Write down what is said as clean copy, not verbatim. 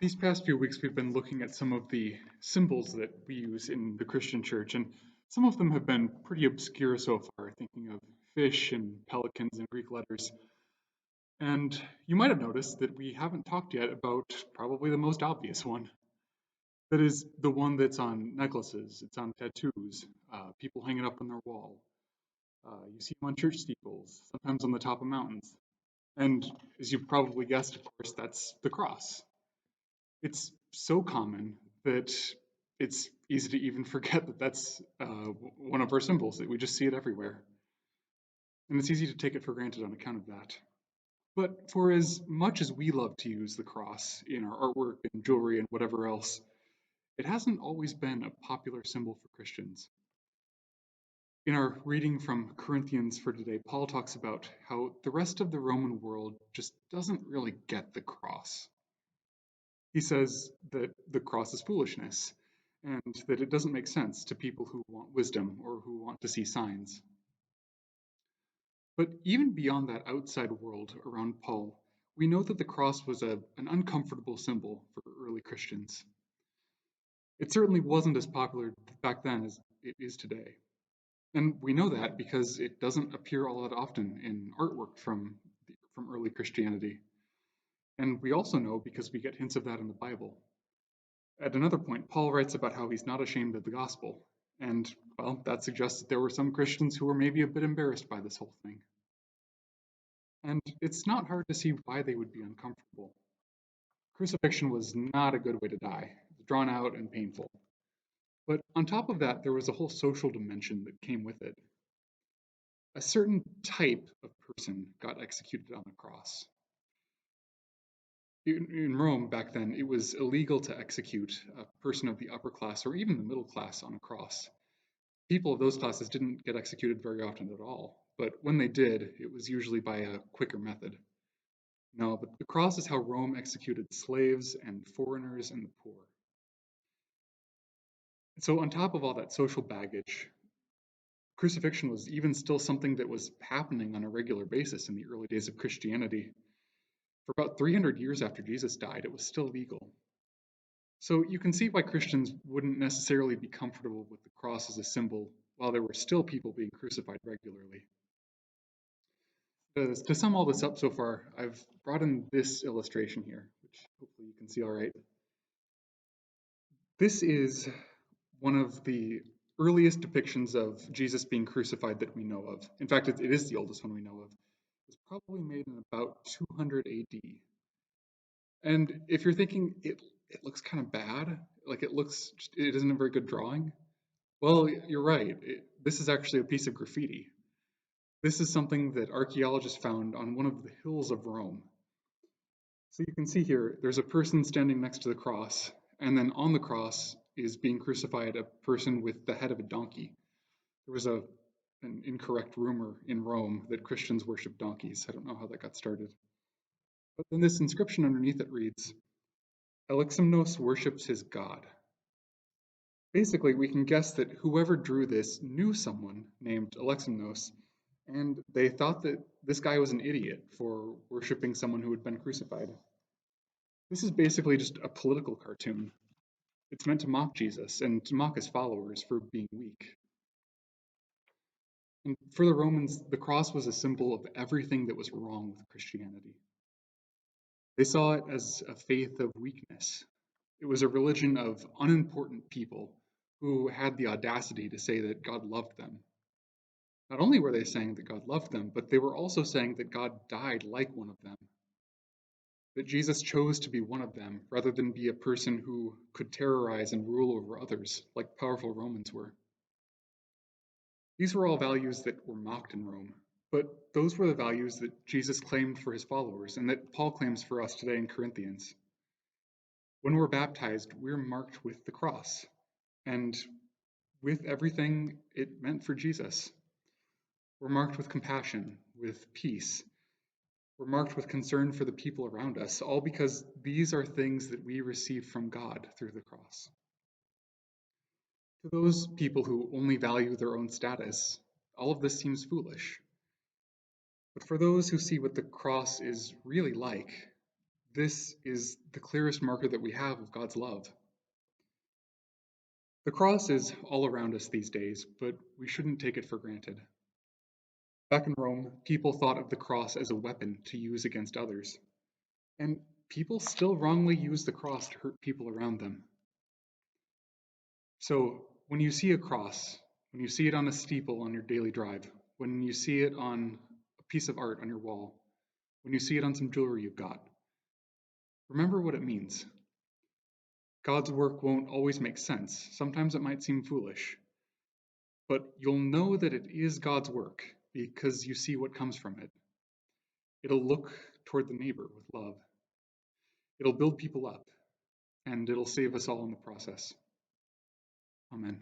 These past few weeks, we've been looking at some of the symbols that we use in the Christian church, and some of them have been pretty obscure so far, thinking of fish and pelicans in Greek letters. And you might have noticed that we haven't talked yet about probably the most obvious one. That is the one that's on necklaces, it's on tattoos, people hang it up on their wall. You see them on church steeples, sometimes on the top of mountains. And as you've probably guessed, of course, that's the cross. It's so common that it's easy to even forget that that's one of our symbols, that we just see it everywhere. And it's easy to take it for granted on account of that. But for as much as we love to use the cross in our artwork and jewelry and whatever else, it hasn't always been a popular symbol for Christians. In our reading from Corinthians for today, Paul talks about how the rest of the Roman world just doesn't really get the cross. He says that the cross is foolishness and that it doesn't make sense to people who want wisdom or who want to see signs. But even beyond that outside world around Paul, we know that the cross was an uncomfortable symbol for early Christians. It certainly wasn't as popular back then as it is today. And we know that because it doesn't appear all that often in artwork from early Christianity. And we also know because we get hints of that in the Bible. At another point, Paul writes about how he's not ashamed of the gospel. And, well, that suggests that there were some Christians who were maybe a bit embarrassed by this whole thing. And it's not hard to see why they would be uncomfortable. Crucifixion was not a good way to die. It was drawn out and painful. But on top of that, there was a whole social dimension that came with it. A certain type of person got executed on the cross. In Rome back then, it was illegal to execute a person of the upper class or even the middle class on a cross. People of those classes didn't get executed very often at all, but when they did, it was usually by a quicker method. No, but the cross is how Rome executed slaves and foreigners and the poor. So, on top of all that social baggage, crucifixion was even still something that was happening on a regular basis in the early days of Christianity. For about 300 years after Jesus died, it was still legal. So you can see why Christians wouldn't necessarily be comfortable with the cross as a symbol while there were still people being crucified regularly. To sum all this up so far, I've brought in this illustration here, which hopefully you can see all right. This is one of the earliest depictions of Jesus being crucified that we know of. In fact, it is the oldest one we know of. It was probably made in about 200 AD. And if you're thinking it looks kind of bad, like it isn't a very good drawing, well, you're right. This is actually a piece of graffiti. This is something that archaeologists found on one of the hills of Rome. So you can see here, there's a person standing next to the cross, and then on the cross is being crucified a person with the head of a donkey. There was an incorrect rumor in Rome that Christians worship donkeys. I don't know how that got started. But then this inscription underneath it reads, Alexamenos worships his god. Basically, we can guess that whoever drew this knew someone named Alexamenos, and they thought that this guy was an idiot for worshiping someone who had been crucified. This is basically just a political cartoon. It's meant to mock Jesus and to mock his followers for being weak. And for the Romans, the cross was a symbol of everything that was wrong with Christianity. They saw it as a faith of weakness. It was a religion of unimportant people who had the audacity to say that God loved them. Not only were they saying that God loved them, but they were also saying that God died like one of them. That Jesus chose to be one of them rather than be a person who could terrorize and rule over others like powerful Romans were. These were all values that were mocked in Rome, but those were the values that Jesus claimed for his followers and that Paul claims for us today in Corinthians. When we're baptized, we're marked with the cross and with everything it meant for Jesus. We're marked with compassion, with peace. We're marked with concern for the people around us, all because these are things that we receive from God through the cross. To those people who only value their own status, all of this seems foolish. But for those who see what the cross is really like, This is the clearest marker that we have of God's love. The cross is all around us these days, but we shouldn't take it for granted. Back in Rome, people thought of the cross as a weapon to use against others, and people still wrongly use the cross to hurt people around them. So when you see a cross, when you see it on a steeple on your daily drive, when you see it on a piece of art on your wall, when you see it on some jewelry you've got, remember what it means. God's work won't always make sense. Sometimes it might seem foolish, but you'll know that it is God's work because you see what comes from it. It'll look toward the neighbor with love. It'll build people up, and it'll save us all in the process. Amen.